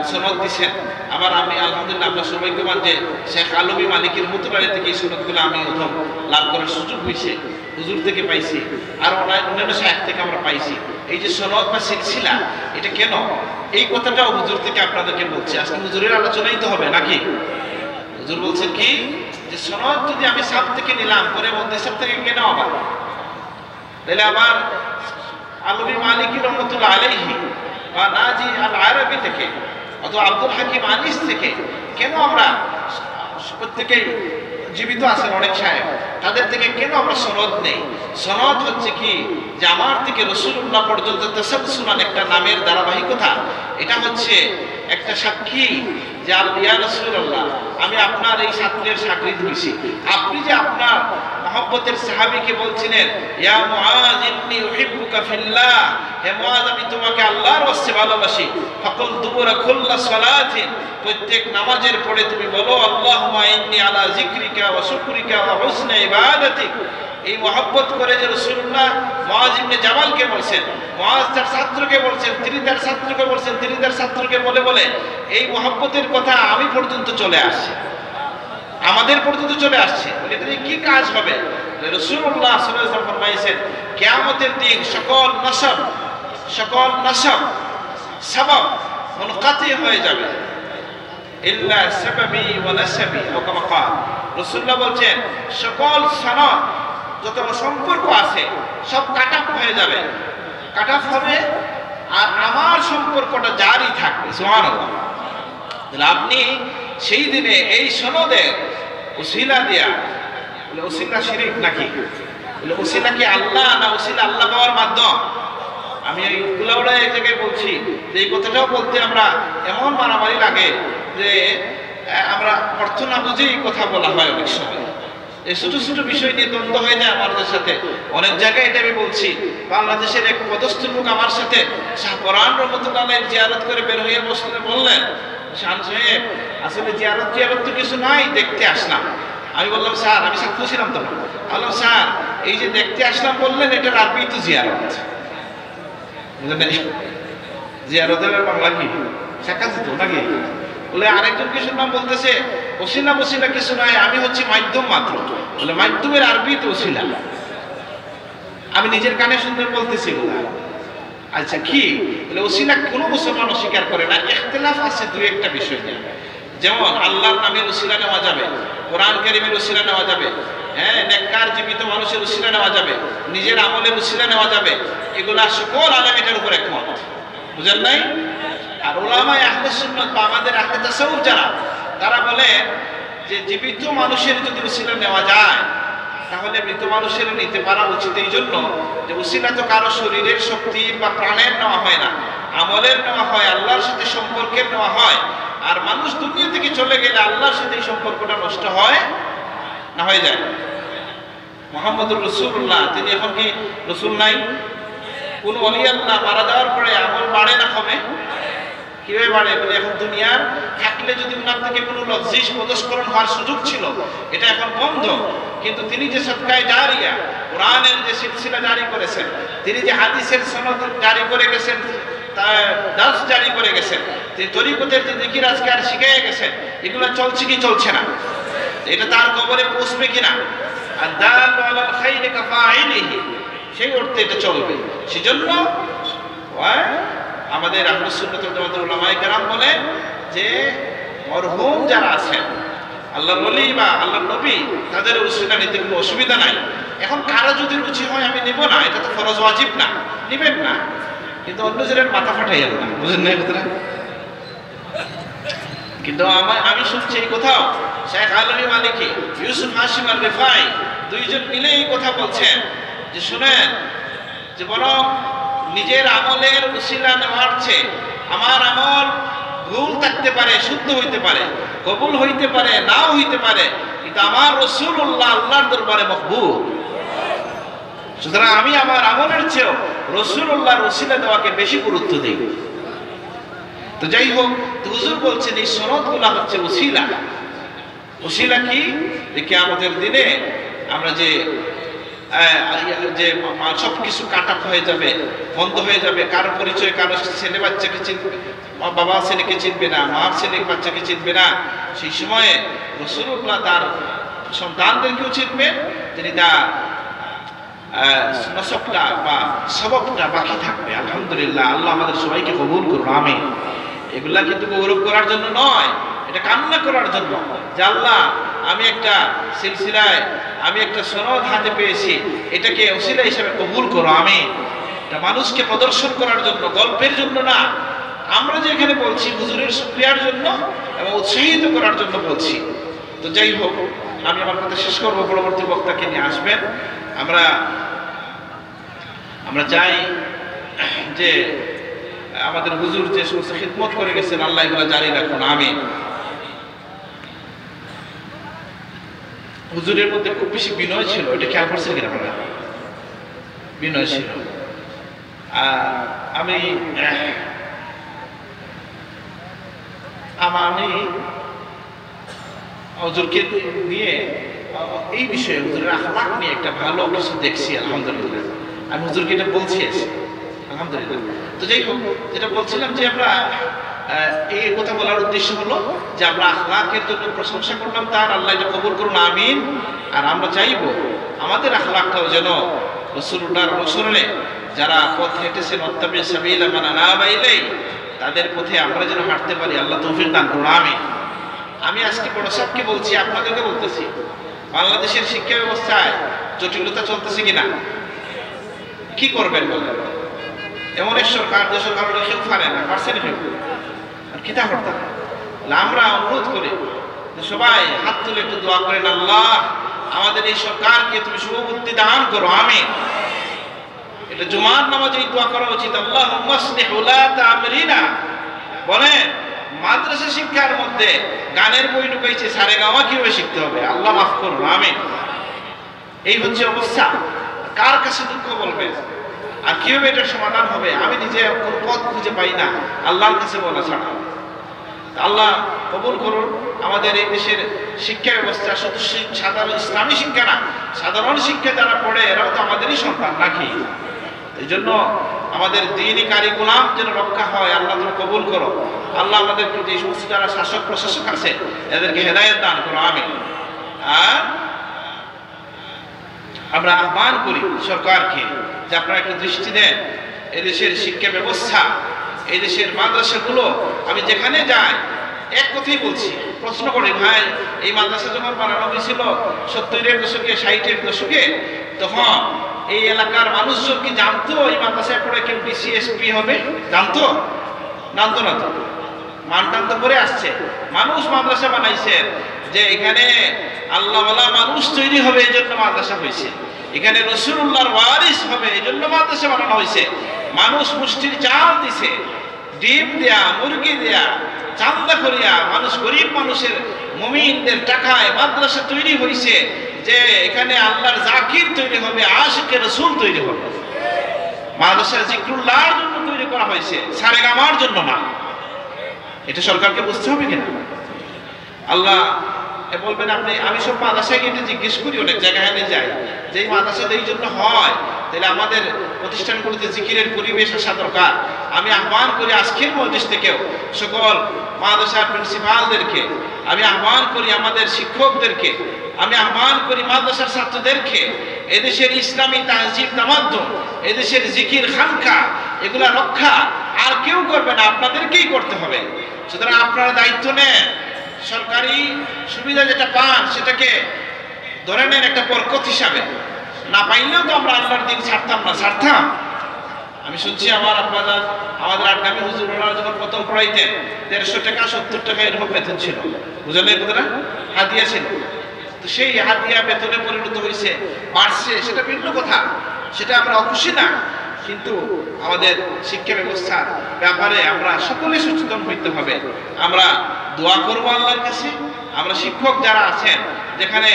সনদ দিচ্ছেন। আবার আমি আলহামদুলিল্লাহ আমরা সৌভাগ্যবান যে শেখ আলমী মালিকের মুতবাড়ি থেকে এই সনদগুলো আমি প্রথম লাভ করার সুযোগ হয়েছে, হুজুর থেকে পাইছি, আর অন্যান্য শায়েখ থেকে আমরা পাইছি। এই যে সনদ বা সিলসিলা, এটা কেন, এই কথাটাও হুজুর থেকে আপনাদেরকে বলছি। আজকে হুজুরের আলোচনাই তো হবে নাকি? হুজুর বলছেন কি যে সনদ যদি আমি সাপ থেকে নিলাম, পরে মন্দির থেকে কেন আবার, তাহলে আবার আলমী মালিকি রহমতুল্লাহ আলাইহি বা নাজি আল আরবি থেকে অথবা আব্দুল হাকিম আনিস থেকে কেন আমরা প্রত্যেকেই জীবিত আছেন অনেক সাহেব, তাদের থেকে কেন আমরা সনদ নেই? সনদ হচ্ছে কি যে আমার থেকে রাসূলুল্লাহ পর্যন্ত তাসালসুলান একটা নামের ধারাবাহিকতা, এটা হচ্ছে একটা সাক্ষী যে ইয়া রাসূলুল্লাহ আমি আপনার এই ছাত্রের শাগির্দ হইছি। আপনি যে আপনার মহব্বতের সাহাবীকে বলছিলেন ইয়া মুআজ ইন্নী উহিব্বুকা ফিল্লাহ, হে মুআজ আমি তোমাকে আল্লাহর ওয়াস্তে ভালোবাসি, ফাকুল দুবুরা কুল্লা সালাতিন, প্রত্যেক নামাজের পরে তুমি বলো আল্লাহুম্মা ইন্নী আলা যিকরিকা ওয়া শুকরিকা ওয়া হুসনি ইবাদাতিক। এই মহব্বত করে যে রাসূলুল্লাহ মুআজ ইবনে জামালকে বলছেন, মুআজ তার ছাত্রকে বলছেন, তিনি তার ছাত্রকে বলছেন, তিনি তার ছাত্রকে বলে বলে এই মহব্বতের কথা আমি পর্যন্ত চলে আসছে, আমাদের পর্যন্ত চলে আসছে। বলে এটা কি কাজ হবে? রাসূলুল্লাহ সাল্লাল্লাহু আলাইহি ওয়াসাল্লাম ফরমাইছেন কিয়ামতের দিন সকল নাসব সবব মুনকাতি হয়ে যাবে, ইল্লা সাবাবি ওয়া নাসাবি, ও কামা ক্বাল। রাসূলুল্লাহ বলছেন সকল সনদ যত সম্পর্ক আছে সব কাটা হয়ে যাবে, কাটা হবে, আর আমার সম্পর্কটা জারি থাকবে। সুবহানাল্লাহ। তাহলে আপনি সেই দিনে এই সনদের উসিলা দিয়া, বলে উসিলা শিরিক নাকি? বলে উসিলা কি আল্লাহ না উসিলা আল্লাহ পাওয়ার মাধ্যম? আমি এই গুলাউড়া এক জায়গায় বলছি যে এই কথাটাও বলতে আমরা এমন মারামারি লাগে যে আমরা অর্থ না বুঝেই কথা বলা হয় অনেক সময়। এই ছোট ছোট বিষয় নিয়ে দ্বন্দ্ব হয়ে যায় আমাদের সাথে অনেক জায়গায়। এটা আমি বলছি, বাংলাদেশের এক পদস্থ লোক আমার সাথে শাহপরান রহমতুল্লাহ জিয়ারত করে বের হয়ে বসলে বললেন, শাহ সাহেব আসলে জিয়ারত তো কিছু নাই, দেখতে আসলাম। আমি বললাম স্যার, আমি সাক্ষী ছিলাম তখন, বললাম স্যার এই যে দেখতে আসলাম বললেন, এটার আরবি তো জিয়ারত, বুঝলেন? জিয়ারতের বাংলা কি সাক্ষাৎ তো নাকি? বলে আরেকজন কিছু নাম বলতেছে ওসিলা বসিলা কিছু নাই, আমি হচ্ছে মাধ্যম মাত্র। বলে মাধ্যমের আরবি তো ওসিলা। আমি নিজের কানে শুনতে বলতেছি ওগুলা। আচ্ছা কি? বলে ওসিলা কোনো মুসলমান অস্বীকার করে না, ইখতিলাফ আছে দুই একটা বিষয় নিয়ে। যেমন আল্লাহর নামের ওসিলা নেওয়া যাবে, কোরআন কারীমের ওসিলা নেওয়া যাবে, হ্যাঁ নেককার জীবিত মানুষের ওসিলা নেওয়া যাবে, নিজের আমলের ওসিলা নেওয়া যাবে। এগুলা সকল আলেম এটার উপর একমত, বুঝেন নাই? আর উলামায়ে আহলে সুন্নাত বা আমাদের আহলে তাসাউফ যারা, তারা বলে যে জীবিত মানুষের যদি ওসিলা নেওয়া যায় তাহলে মৃত মানুষের নিতে পারা উচিত। এই জন্য যে ওসিলা তো কারো শরীরের শক্তি বা প্রাণের নেওয়া হয় না, আমলের নেওয়া হয়, আল্লাহর সাথে সম্পর্কের নেওয়া হয়। আর মানুষ দুনিয়া থেকে চলে গেলে আল্লাহর সাথে এই সম্পর্কটা নষ্ট হয় না, হয়ে যায়। মুহাম্মদুর রাসূলুল্লাহ, তিনি এখন কি রাসূল নাই? কোন ওলি আল্লাহ মারা যাওয়ার পরে আমল বাড়ে না কমে? কিভাবে বাড়ে? বলে এখন দুনিয়ার থাকলে যদি উনার থেকে কোনো লজ্জিস পদস্খলন হওয়ার সুযোগ ছিল, এটা এখন বন্ধ। কিন্তু তিনি যে সদকায়ে জারিয়া, কোরআনের যে সিলসিলা জারি করেছেন, তিনি যে হাদিসের সনদ জারি করে গেছেন, দাস জারি করে গেছেন, তিনি তরিকতের যে জিকির আজকার শিখিয়ে গেছেন, এগুলো চলছে কি চলছে না? এটা তার কবরে পৌঁছবে কিনা? আর দাল্লু আলাল খাইরি কাফাইলিহি, সেই অর্থে এটা চলবে। সেজন্য আমাদের আহলে সুন্নাত ওয়াল জামাতের উলামায়ে কেরাম বলে যে মরহুম যারা আছেন, আল্লাহর ওলি বা আল্লাহর নবী, তাদের উসিলা নিতে কোনো অসুবিধা নাই। এখন কারো যদি রুচি হয় আমি নেব না, এটা তো ফরজ ওয়াজিব না, নেবেন না, কিন্তু অন্য জনের মাথা ফাটাইয়েন না, বুঝেন না কথাটা? কিন্তু আমি শুনছি এই কোথাও শেখ আলমী মালিকি, ইউসুফ হাশিম আর রিফাই দুইজন মিলে এই কথা বলছেন যে শুনেন, যে বরং নিজের আমলের উসিলা নেওয়ার চেয়ে আমার আমল ভুল থাকতে পারে, শুদ্ধ হইতে পারে, কবুল হইতে পারে, নাও হইতে পারে, কিন্তু আমার রাসূলুল্লাহ আল্লাহর দরবারে মকবুল। সুতরাং আমি আমার আমলের চেয়েও রাসূলুল্লাহর ওসিলা দেওয়াকে বেশি গুরুত্ব দিই। তো যাই হোক, হুজুর বলছেন এই সনদগুলো হচ্ছে ওসিলা। ওসিলা কি? যে কিয়ামতের দিনে আমরা যে সব কিছু কাট অফ হয়ে যাবে, বন্ধ হয়ে যাবে, কারো পরিচয়, কারো ছেলে বাচ্চাকে চিনবে, বাবা ছেলেকে চিনবে না, মা ছেলে বাচ্চাকে চিনবে না, সেই সময়ে রাসূলুল্লাহ তার সন্তানদেরকেও চিনবেন, তিনি তার নসবটা বা সবকটা বাকি থাকবে। আলহামদুলিল্লাহ, আল্লাহ আমাদের সবাইকে কবুল করুন, আমিন। এগুলা কিন্তু গৌরব করার জন্য নয়, এটা কান্না করার জন্য যে আল্লাহ আমি একটা সিলসিলায়, আমি একটা সনদ হাতে পেয়েছি, এটাকে ওসিলা হিসেবে কবুল করো, আমিন। এটা মানুষকে প্রদর্শন করার জন্য, গল্পের জন্য না। আমরা যে এখানে বলছি হুজুরের শুকরিয়ার জন্য এবং উৎসাহিত করার জন্য বলছি। তো যাই হোক, আমি আমার কথা শেষ করবো, পরবর্তী বক্তাকে নিয়ে আসবেন। আমরা চাই যে আমাদের হুজুর যে সমস্ত খিদমত করে গেছেন, আল্লাহ এগুলো জারি রাখুন, আমিন। হুজুরের মধ্যে খুব বেশি বিনয় ছিল, এটা খেয়াল করছেন কিনা আপনারা? বিনয় ছিল। আমি হুজুরকে নিয়ে এই বিষয়ে, হুজুরের আখলাক নিয়ে একটা ভালো কিছু দেখছি, আলহামদুলিল্লাহ। আমি হুজুরকে এটা বলছি আলহামদুলিল্লাহ। তো যাই হোক, যেটা বলছিলাম যে আমরা এই কথা বলার উদ্দেশ্য হলো যে আমরা আখলাকের জন্য প্রশংসা করলাম তার, আল্লাহ এটা কবুল করুন, আমিন। আর আমরা চাইবো আমাদের আখলাকটাও যেন রাসূলুল্লাহর অনুসরণে যারা পথ হেঁটেছেন, ওয়াত্তাবি সাবিলা মান আনাবা ইলাইহি, তাদের পথে আমরা যেন হাঁটতে পারি, আল্লাহ তৌফিক দান করুন, আমিন। আমি আজকে বড় সাহেবকে বলছি, আপনাদেরকে বলতেছি, বাংলাদেশের শিক্ষা ব্যবস্থায় জটিলতা চলতেছে কিনা? কি করবেন বলেন? এমন এক সরকার, যে সরকার কেউ পারে না, পারছে না কেউ, আর কিতা করতে। আমরা অনুরোধ করি সবাই হাত তুলে একটু দোয়া করেন, আল্লাহ আমাদের এই সরকারকে তুমি শুভবুদ্ধি দান করো, আমিন। এটা জুমার নামাজে দোয়া করা উচিত। আল্লাহুম্মা আসলিহ উলাতা আমরিনা। বলেন, মাদ্রাসা শিক্ষার মধ্যে গানের বই ঢুকাইছে, সারেগামা কিভাবে শিখতে হবে, আল্লাহ মাফ করুন, আমিন। এই হচ্ছে অবস্থা। কার কাছে দুঃখ বলবে আর কিভাবে এটা সমাধান হবে? আমি নিজে কোনো পথ খুঁজে পাই না, আল্লাহর কাছে বলা ছাড়া। আল্লাহ কবুল করুন আমাদের এই দেশের শিক্ষা ব্যবস্থা। শুধু সাধারণ ইসলামী শিক্ষা না, সাধারণ শিক্ষা যারা পড়ে এরাও তো আমাদেরই সন্তান নাকি? এই জন্য আমাদের দ্বীনি কারিকুলাম যেন রক্ষা হয়, আল্লাহ তুমি কবুল করো। আল্লাহ আমাদের প্রতি এই সমস্ত যারা শাসক প্রশাসক আছে এদেরকে হেদায়েত দান করো, আমিন। আর আমরা আহ্বান করি সরকারকে যে আপনারা একটু দৃষ্টি দেন এদেশের শিক্ষা ব্যবস্থা, এই দেশের মাদ্রাসাগুলো। আমি যেখানে যাই এক কথাই বলছি, প্রশ্ন করি, ভাই এই মাদ্রাসা যখন বানানো হয়েছিল 70-এর দশকে, 60-এর দশকে, তখন এই এলাকার মানুষজন কি জানতো এই মাদ্রাসায় পড়ে কেউ ডিসিএসপি হবে? জানতো? জানতো না। তো মানটান্ত করে আসছে মানুষ, মাদ্রাসা বানাইছে যে এখানে আল্লাহওয়ালা মানুষ তৈরি হবে, এই জন্য মাদ্রাসা হয়েছে। এখানে রাসূলুল্লাহর ওয়ারিস হবে, এই জন্য মাদ্রাসা বানানো হয়েছে। মানুষ মুষ্টির চাল দিছে, ডিম দেয়া, মুরগি দেয়া, চান্দা করিয়া, মানুষ গরিব মানুষের মুমিনদের টাকায় মাদ্রাসা তৈরি হয়েছে যে এখানে আল্লাহর জাকির তৈরি হবে, আশিকে রাসূল তৈরি হবে। মাদ্রাসা জিকরুল্লাহর জন্য তৈরি করা হয়েছে, সারেগামার জন্য না। এটা সরকারকে বুঝতে হবে কিনা? আল্লাহ বলবেন আপনি, আমি সব মাদ্রাসায় গিয়ে জিজ্ঞেস করি, অনেক জায়গায় নিয়ে যাই যে এই মাদ্রাসাতে এই জন্য হয়, তাহলে আমাদের প্রতিষ্ঠানগুলোতে জিকিরের পরিবেশ আসা দরকার। আমি আহ্বান করি আজকের মজলিস থেকেও সকল মাদ্রাসার প্রিন্সিপালদেরকে, আমি আহ্বান করি আমাদের শিক্ষকদেরকে, আমি আহ্বান করি মাদ্রাসার ছাত্রদেরকে, এদেশের ইসলামী তাহজিব তামাদ্দুন, এদেশের জিকির খানকা, এগুলা রক্ষা আর কেউ করবে না, আপনাদেরকেই করতে হবে। সুতরাং আপনারা দায়িত্ব নেন, সরকারি সুবিধা যেটা পান সেটাকে ধরে নেন একটা বরকত হিসাবে। না পাইলেও তো আমরা আল্লাহর দিন ছাড়তাম না, ছাড়তাম। আমি শুনছি আমার আপনারা, আমাদের আগামী হুজুর ওনারা যখন প্রথম পড়াইতেন 150 টাকা 70 টাকা এরকম বেতন ছিল, বুঝলেন কথাটা? হাদিয়া ছিল। তো সেই হাদিয়া বেতনে পরিণত হয়েছে, বাড়ছে, সেটা ভিন্ন কথা, সেটা আমরা অখুশি না। কিন্তু আমাদের শিক্ষা ব্যবস্থার ব্যাপারে আমরা সকলে সচেতন হইতে হবে। আমরা দোয়া করবো আল্লাহর কাছে। আমরা শিক্ষক যারা আছেন, যেখানে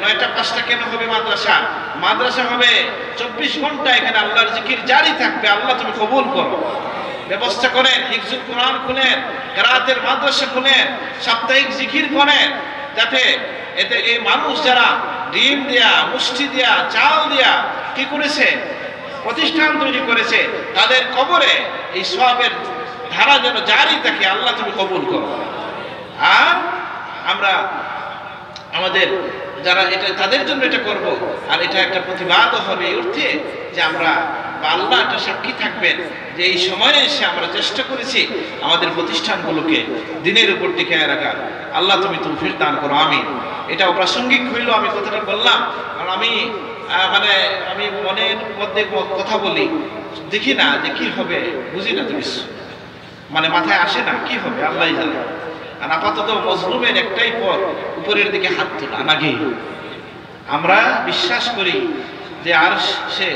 9টা 5টা কেন হবে মাদ্রাসা, মাদ্রাসা হবে, 24 ঘন্টা এখানে আল্লাহর জিকির জারি থাকবে। আল্লাহ তুমি কবুল করো। ব্যবস্থা করেন, হিফজুল কোরআন খুলেন, কিরাআতের মাদ্রাসা খুলেন, সাপ্তাহিক জিকির করেন, যাতে এতে এই মানুষ যারা ডিম দেয়া, মুষ্টি দেয়া, চাল দেয়া কি করেছে, প্রতিষ্ঠান তৈরি করেছে, তাদের কবরে এই সওয়াবের ধারা যেন জারি থাকে। আল্লাহ তুমি কবুল করো। আর আমরা আমাদের যারা এটা তাদের জন্য এটা করব, আর এটা একটা প্রতিবাদ হবে এই অর্থে যে আমরা আল্লাহ একটা সাক্ষী থাকবেন যে এই সময়ে এসে আমরা চেষ্টা করেছি আমাদের প্রতিষ্ঠানগুলোকে দিনের উপর টিকিয়ে রাখার। আল্লাহ তুমি তৌফিক দান করো, আমিন। এটা প্রাসঙ্গিক হইল, আমি কথাটা বললাম, কারণ আমি আমি মনের মধ্যে কথা বলি, দেখি না যে কি হবে, বুঝি না, তুমি মাথায় আসে না কি হবে, আল্লাহ জানে। আর আপাতত মজলুমের একটাই পথ, উপরের দিকে হাত তোলা নাকি। আমরা বিশ্বাস করি যে আর সে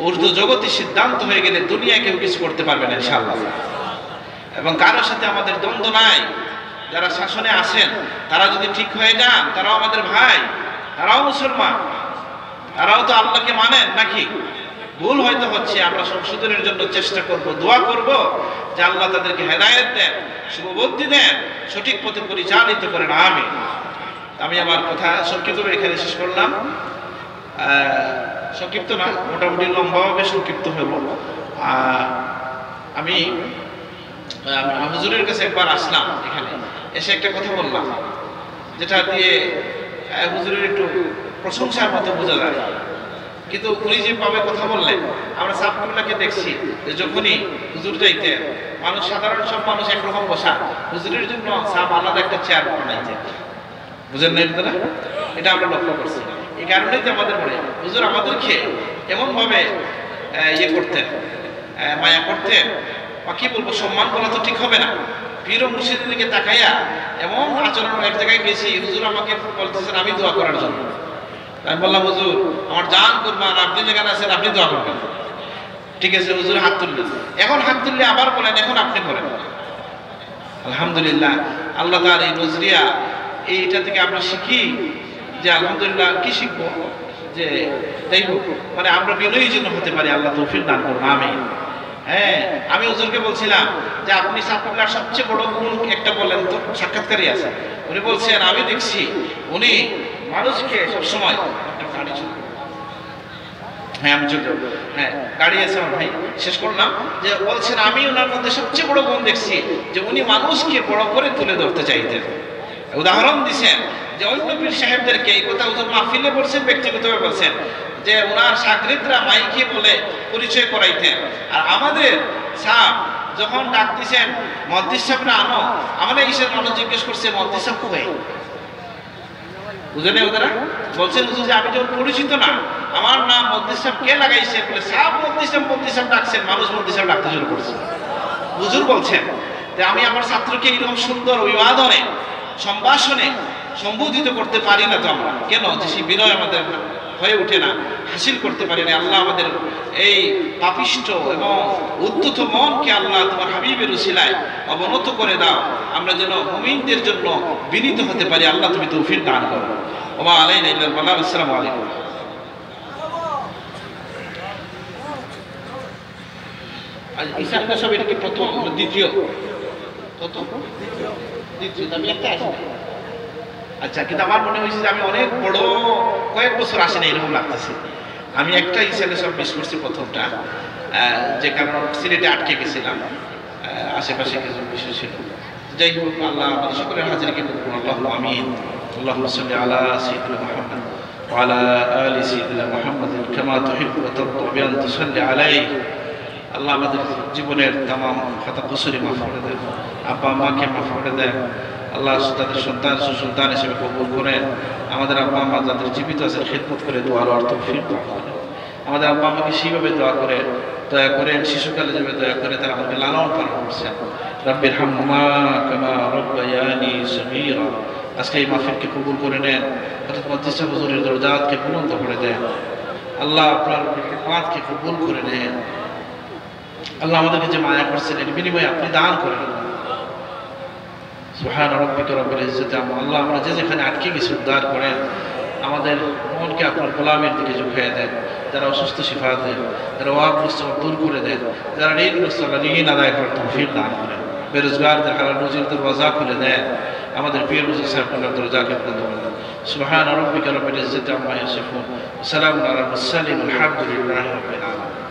উর্দু জগতে সিদ্ধান্ত হয়ে গেলে দুনিয়া কেউ কিছু করতে পারবে না ইনশাআল্লাহ। এবং কারোর সাথে আমাদের দ্বন্দ্ব নাই। যারা শাসনে আছেন তারা যদি ঠিক হয়ে যান, তারাও আমাদের ভাই, তারাও মুসলমান, তারাও তো আল্লাহকে মানেন নাকি। ভুল হয়তো হচ্ছে, আমরা সংশোধনের জন্য চেষ্টা করব, দোয়া করব যে আল্লাহ তাদেরকে হেদায়েত দেন, শুভবুদ্ধি দেন, সঠিক পথে পরিচালিত করেন, আমিন। আমি আমার কথা সংক্ষিপ্ত এখানে শেষ করলাম। সংক্ষিপ্ত না, মোটামুটি লম্বাভাবে সংক্ষিপ্ত হইব। আমি হুজুরের কাছে একবার আসলাম, এখানে এসে একটা কথা বললাম যেটা দিয়ে হুজুরের একটু প্রশংসার মতো বোঝা যায়। কিন্তু উনি যেভাবে কথা বললেন, আমরা সাপগুলাকে দেখছি যে যখনই হুজুর যাইতে মানুষ, সাধারণ সব মানুষ একরকম বসা, হুজুরের জন্য সাপ আলাদা একটা চেয়ার বানাইছে, বুঝেন না এটা? এটা আমরা লক্ষ্য করছি। এই কারণেই তো আমাদের মনে হুজুর আমাদেরকে এমনভাবে ইয়ে করতেন, মায়া করতেন, বা কি বলবো, সম্মান করা তো ঠিক হবে না, পীর ও মুর্শিদের দিকে তাকাইয়া এমন আচরণ। এক জায়গায় গেছি, হুজুর আমাকে বলতেছেন আমি দোয়া করার জন্য। আমি বললাম হুজুর আমার জান কুরবান, আপনি যেখানে আছেন আপনি দোয়া করবেন। ঠিক আছে, হুজুর হাত তুললেন। এখন হাত তুললে আবার বলেন এখন আপনি করেন। আলহামদুলিল্লাহ, আল্লাহ তাআলার এই নজরিয়া, এইটা থেকে আমরা শিখি যে আলহামদুলিল্লাহ কি শিখবো, যে যাই হোক আমরা বিনয়ী যেন হতে পারি। আল্লাহ তৌফিক দান করুন, আমিন। হ্যাঁ, আমি হুজুরকে বলছিলাম যে আপনি সাফল্যের সবচেয়ে বড় গুণ একটা বলেন তো, সাক্ষাৎকারী আছে। উনি বলছেন আমি দেখছি উনি মানুষকে সবসময়, হ্যাঁ আমি চলে, হ্যাঁ গাড়ি আছে আমার ভাই, শেষ করলাম যে বলছেন আমি ওনার মধ্যে সবচেয়ে বড় গুণ দেখছি যে উনি মানুষকে বড় করে তুলে ধরতে চাইতেন। উদাহরণ দিচ্ছেন যে অন্য পীর সাহেবদেরকে এই কথা হুজুর মাহফিলে বলছেন, ব্যক্তিগতভাবে বলছেন যে ওনার শাগরিদরা মাইকে বলে পরিচয় করাইতেন। আর আমাদের সাহেব যখন ডাক দিচ্ছেন মুহাদ্দিস সাহেবরা আনো, আমাদের ইসের মানুষ জিজ্ঞেস করছে মুহাদ্দিস সাহেব কোথায়, বুঝলেন? ওনারা বলছেন হুজুর যে আমি যখন পরিচিত না, আমার নাম মুহাদ্দিস সাহেব কে লাগাইছে, বলে সাহেব মুহাদ্দিস সাহেব ডাকছেন, মানুষ মুহাদ্দিস সাহেব ডাকতে শুরু করছে। হুজুর বলছেন যে আমি আমার ছাত্রকে এরকম সুন্দর অভিবাদনে, সম্ভাষণে সম্বোধিত করতে পারি না তো আমরা কেন, যে সেই বিনয় আমাদের হয়ে ওঠে না, হাসিল করতে পারি না। আল্লাহ আমাদের এই পাপিষ্ঠ এবং উদ্ধত মনকে আল্লাহ তোমার হাবিবের উসিলায় অবনত করে দাও, আমরা যেন মুমিনদের জন্য বিনীত হতে পারি। আল্লাহ তুমি তৌফিক দান করো। ওয়া আলাইনা ইল্লাল বালাগ। আসসালামু আলাইকুম। আজ ঈশা সব এটা কি প্রথম দ্বিতীয়? প্রথম দ্বিতীয় আমি একটা আসি। আচ্ছা, কিন্তু আমার মনে হয়েছে যে আমি অনেক বড় কয়েক বছর আসি না এরকম লাগতেছে। আমি একটা ইসালে সব মিস করছি প্রথমটা, যে কারণ সিলেটে আটকে গেছিলাম, আশেপাশে কিছু বিষয় ছিল। যাই হোক, আল্লাহ আমাদের সকলের হাজিরকে কবুল করুন। আল্লাহুম্মা আমিন। আল্লাহুম্মা সাল্লি আলা সাইয়্যিদিনা মুহাম্মদ ওয়া আলা আলি সাইয়্যিদিনা মুহাম্মদ কামা তুহিব্বু ওয়া তারদা বিআন তুসাল্লি আলাইহি। আল্লাহ আমাদের জীবনের তামাম খাতা কুসুরি মাফ করে দেন, আব্বা আম্মাকে মাফ করে দেন। আল্লাহ তাদের সন্তান সুসন্তান হিসেবে কবুল করেন। আমাদের আব্বা আম্মা যাদের জীবিত আছে খিদমত করে দোয়ার অর্থ ফিরত করেন। আমাদের আব্বা আম্মাকে সেইভাবে দোয়া করে দয়া করেন, শিশুকালে যেভাবে দয়া করে তারা আমাকে লালন পালন করছেন। রাব্বির হামহুমা কামা রাব্বায়ানি সগীরা। আজকে এই মাহফিলকে কবুল করে নেন, হযরত মুহাদ্দিস হুজুরের দরজাতকে বুলন্দ করে দেন। আল্লাহ আপনার খিদমতকে কবুল করে নেন। আল্লাহ আমাদেরকে যে মায়া করছেন এর বিনিময়ে আপনি দান করেন। সুবহান রাব্বিকা রাব্বিল ইজ্জাতি আম্মা। আল্লাহ আমরা যে যেখানে আটকে গেছি উদ্ধার করেন। আমাদের মনকে আপনার গোলামের দিকে ঝুঁকিয়ে দেন, যারা অসুস্থ শিফা দেন, যারা অভাবগ্রস্ত দূর করে দেন, যারা ঋণগ্রস্ত ঋণ আদায় করার তৌফিক দান করেন, বেরোজগারদের হালাল রুজির দরওয়াজা খুলে দেন, আমাদের প্রিয় রুজি সাহেবুল্লাহ দরজাকে খুলে দেন। সুবহান রাব্বিকা রাব্বিল ইজ্জাতি আম্মা ইয়াসিফুন, সালামুন আলাল মুরসালিন, আলহামদুলিল্লাহি রাব্বিল আলামিন।